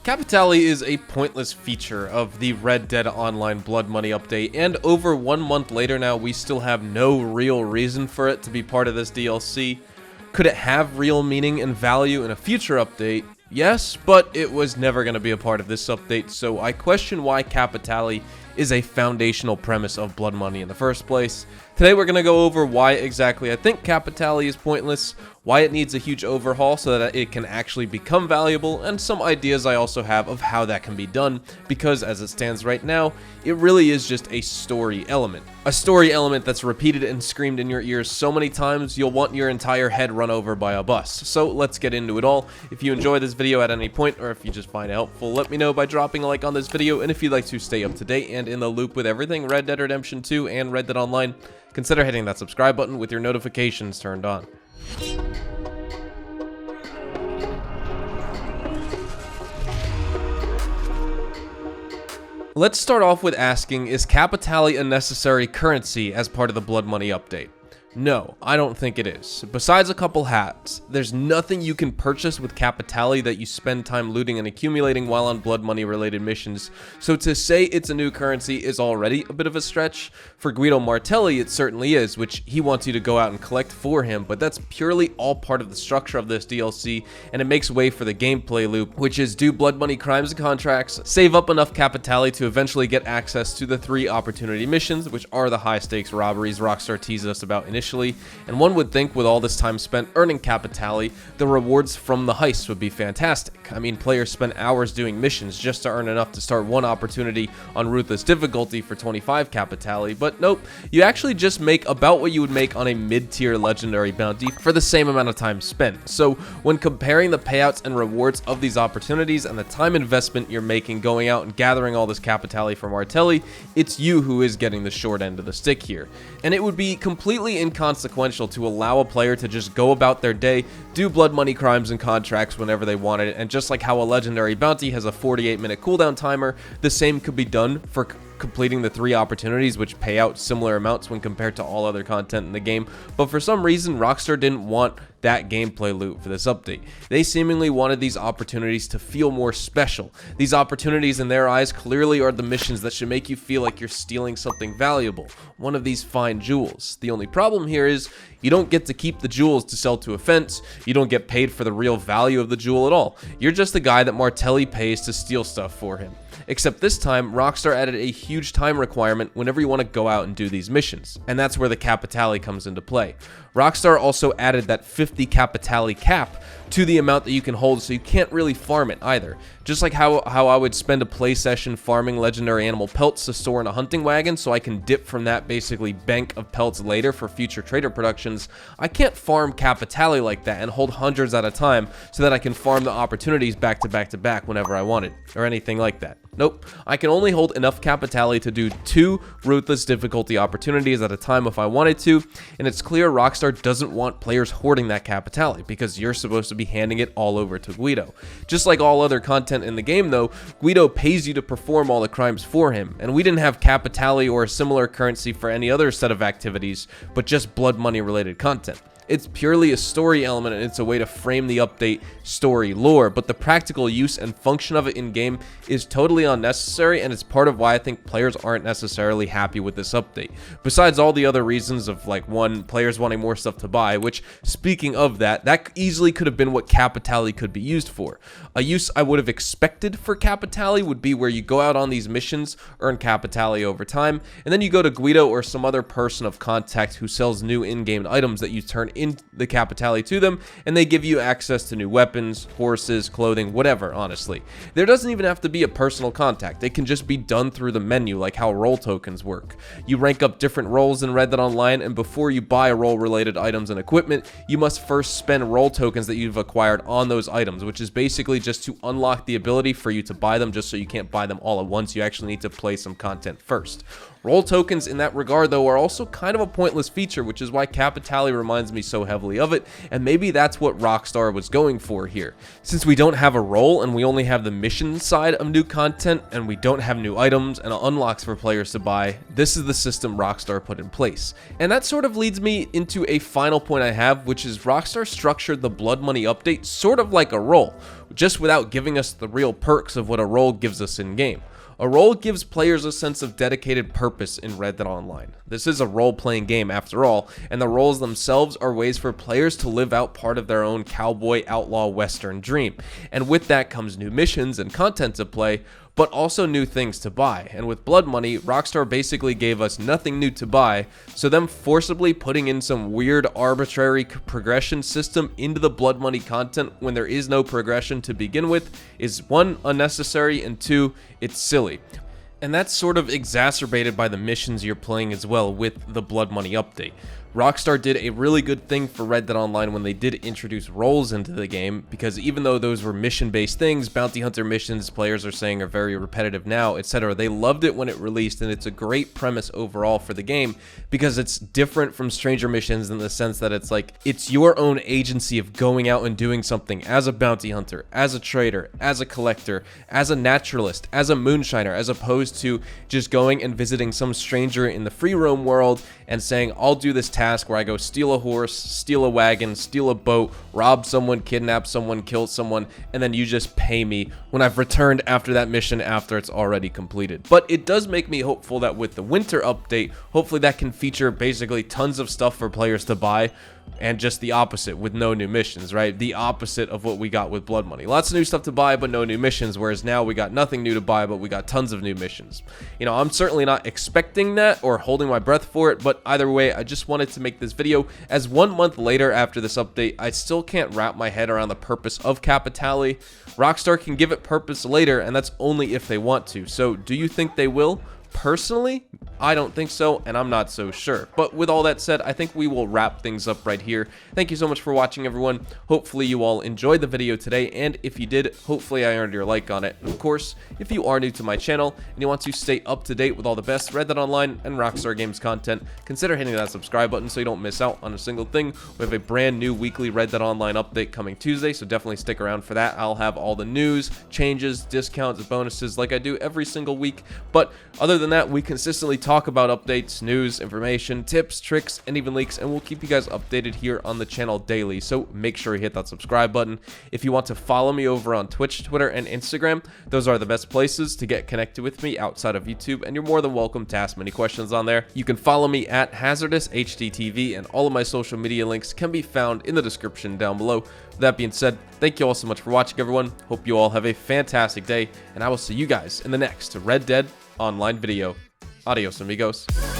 Capitale is a pointless feature of the Red Dead Online Blood Money update, and over 1 month later now, we still have no real reason for it to be part of this DLC. Could it have real meaning and value in a future update? Yes, but it was never going to be a part of this update, so I question why Capitale is a foundational premise of Blood Money in the first place. Today we're going to go over why exactly I think Capitale is pointless, why it needs a huge overhaul so that it can actually become valuable, and some ideas I also have of how that can be done, because as it stands right now, it really is just a story element. A story element that's repeated and screamed in your ears so many times, you'll want your entire head run over by a bus. So let's get into it all. If you enjoy this video at any point, or if you just find it helpful, let me know by dropping a like on this video, and if you'd like to stay up to date and in the loop with everything Red Dead Redemption 2 and Red Dead Online, consider hitting that subscribe button with your notifications turned on. Let's start off with asking, is Capitale a necessary currency as part of the Blood Money update? No, I don't think it is. Besides a couple hats, there's nothing you can purchase with Capitale that you spend time looting and accumulating while on Blood Money related missions, so to say it's a new currency is already a bit of a stretch. For Guido Martelli it certainly is, which he wants you to go out and collect for him, but that's purely all part of the structure of this DLC, and it makes way for the gameplay loop, which is do Blood Money crimes and contracts, save up enough Capitale to eventually get access to the 3 opportunity missions, which are the high stakes robberies Rockstar teased us about initially. And one would think with all this time spent earning Capitale, the rewards from the heists would be fantastic. I mean, players spend hours doing missions just to earn enough to start one opportunity on Ruthless difficulty for 25 Capitale, but nope, you actually just make about what you would make on a mid-tier legendary bounty for the same amount of time spent. So when comparing the payouts and rewards of these opportunities and the time investment you're making going out and gathering all this Capitale from Martelli, it's you who is getting the short end of the stick here. And it would be completely inconsequential to allow a player to just go about their day, do Blood Money crimes and contracts whenever they wanted it, and just like how a legendary bounty has a 48-minute cooldown timer, the same could be done for completing the 3 opportunities, which pay out similar amounts when compared to all other content in the game. But for some reason, Rockstar didn't want that gameplay loop for this update. They seemingly wanted these opportunities to feel more special. These opportunities in their eyes clearly are the missions that should make you feel like you're stealing something valuable, one of these fine jewels. The only problem here is you don't get to keep the jewels to sell to a fence, you don't get paid for the real value of the jewel at all. You're just the guy that Martelli pays to steal stuff for him. Except this time, Rockstar added a huge time requirement whenever you want to go out and do these missions, and that's where the Capitale comes into play. Rockstar also added that 50 Capitale cap to the amount that you can hold, so you can't really farm it either. Just like how I would spend a play session farming legendary animal pelts to store in a hunting wagon so I can dip from that basically bank of pelts later for future trader productions, I can't farm Capitale like that and hold hundreds at a time so that I can farm the opportunities back to back to back whenever I want it, or anything like that. Nope, I can only hold enough Capitale to do 2 Ruthless difficulty opportunities at a time if I wanted to, and it's clear Rockstar doesn't want players hoarding that Capitale because you're supposed to be handing it all over to Guido. Just like all other content in the game though, Guido pays you to perform all the crimes for him, and we didn't have Capitale or a similar currency for any other set of activities, but just Blood Money related content. It's purely a story element, and it's a way to frame the update story lore, but the practical use and function of it in game is totally unnecessary, and it's part of why I think players aren't necessarily happy with this update. Besides all the other reasons of, like, 1, players wanting more stuff to buy, which, speaking of that easily could have been what Capitale could be used for. A use I would have expected for Capitale would be where you go out on these missions, earn Capitale over time, and then you go to Guido or some other person of contact who sells new in-game items that you turn in the Capitale to them, and they give you access to new weapons, horses, clothing, whatever, honestly. There doesn't even have to be a personal contact. It can just be done through the menu, like how role tokens work. You rank up different roles in Red Dead Online, and before you buy role-related items and equipment, you must first spend role tokens that you've acquired on those items, which is basically just to unlock the ability for you to buy them, just so you can't buy them all at once. You actually need to play some content first. Role tokens in that regard, though, are also kind of a pointless feature, which is why Capitale reminds me so heavily of it, and maybe that's what Rockstar was going for here. Since we don't have a role and we only have the mission side of new content, and we don't have new items and unlocks for players to buy, this is the system Rockstar put in place. And that sort of leads me into a final point I have, which is Rockstar structured the Blood Money update sort of like a role, just without giving us the real perks of what a role gives us in-game. A role gives players a sense of dedicated purpose in Red Dead Online. This is a role-playing game after all, and the roles themselves are ways for players to live out part of their own cowboy outlaw western dream. And with that comes new missions and content to play, but also new things to buy. And with Blood Money, Rockstar basically gave us nothing new to buy, so them forcibly putting in some weird arbitrary progression system into the Blood Money content when there is no progression to begin with is 1, unnecessary, and 2, it's silly. And that's sort of exacerbated by the missions you're playing as well with the Blood Money update. Rockstar did a really good thing for Red Dead Online when they did introduce roles into the game, because even though those were mission-based things, bounty hunter missions players are saying are very repetitive now, etc., they loved it when it released, and it's a great premise overall for the game because it's different from stranger missions in the sense that it's like, it's your own agency of going out and doing something as a bounty hunter, as a trader, as a collector, as a naturalist, as a moonshiner, as opposed to just going and visiting some stranger in the free roam world and saying, I'll do this task where I go steal a horse, steal a wagon, steal a boat, rob someone, kidnap someone, kill someone, and then you just pay me when I've returned after that mission after it's already completed. But it does make me hopeful that with the winter update, hopefully that can feature basically tons of stuff for players to buy, and just the opposite with no new missions, right? The opposite of what we got with Blood Money. Lots of new stuff to buy, but no new missions, whereas now we got nothing new to buy, but we got tons of new missions. You know, I'm certainly not expecting that or holding my breath for it, but either way, I just wanted to make this video, as 1 month later after this update, I still can't wrap my head around the purpose of Capitale. Rockstar can give it purpose later, and that's only if they want to. So, do you think they will? Personally, I don't think so, and I'm not so sure. But with all that said, I think we will wrap things up right here. Thank you so much for watching, everyone. Hopefully you all enjoyed the video today, and if you did, hopefully I earned your like on it. Of course, if you are new to my channel and you want to stay up to date with all the best Red Dead Online and Rockstar Games content, consider hitting that subscribe button so you don't miss out on a single thing. We have a brand new weekly Red Dead Online update coming Tuesday, so definitely stick around for that. I'll have all the news, changes, discounts, bonuses like I do every single week. But other than that, we consistently talk about updates, news, information, tips, tricks, and even leaks, and we'll keep you guys updated here on the channel daily, so make sure you hit that subscribe button. If you want to follow me over on Twitch, Twitter, and Instagram, those are the best places to get connected with me outside of YouTube, and you're more than welcome to ask many questions on there. You can follow me at HazardousHDTV, and all of my social media links can be found in the description down below. With that being said, thank you all so much for watching, everyone. Hope you all have a fantastic day, and I will see you guys in the next Red Dead Online video. Adios, amigos.